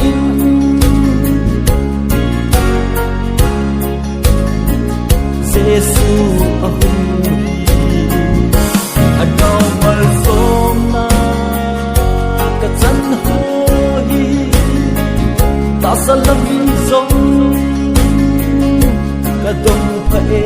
in Giêsu ahum adau mal som na ka chan ho hi ta salam in zong ka dong pha e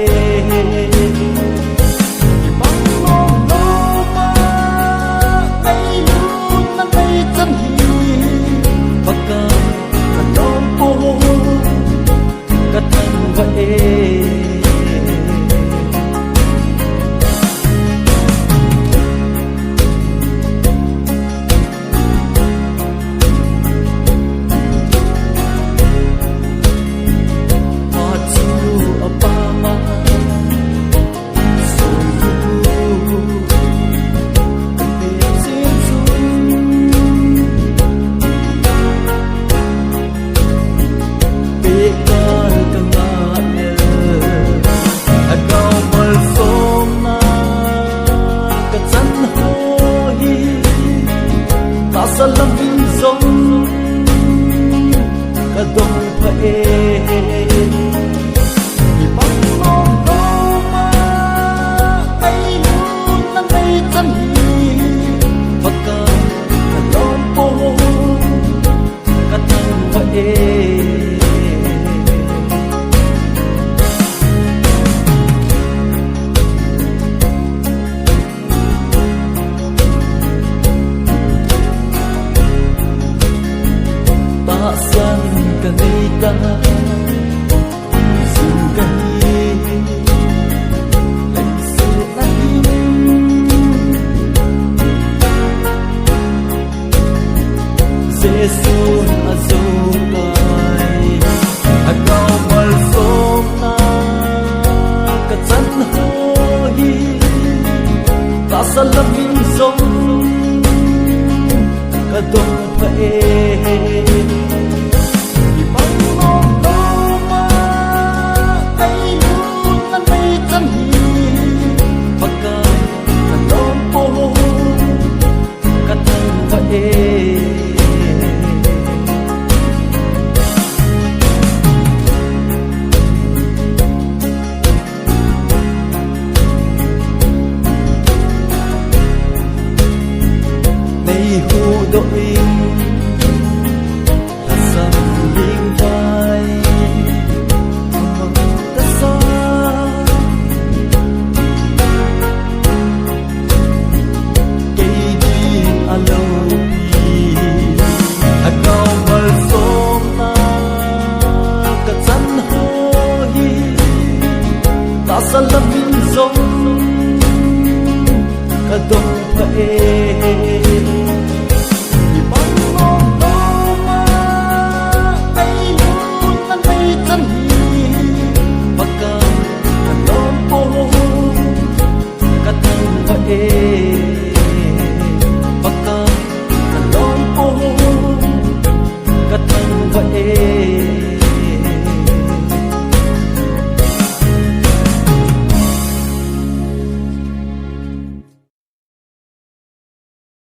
salam in zong ka dong pha e ni bang no no ma ai lu na nei chan hi pakka ka dong po ka thang pha e san ka nei ta sin ka hi lai se na hi Giêsu azu kai adau mal som na ka chan ho hi ta salam in zong ka dong pha e hu do in ta sam ding vai ta sa ke din alo pi adau mal som na ka chan ho hi ta salam in zong ka dong pha e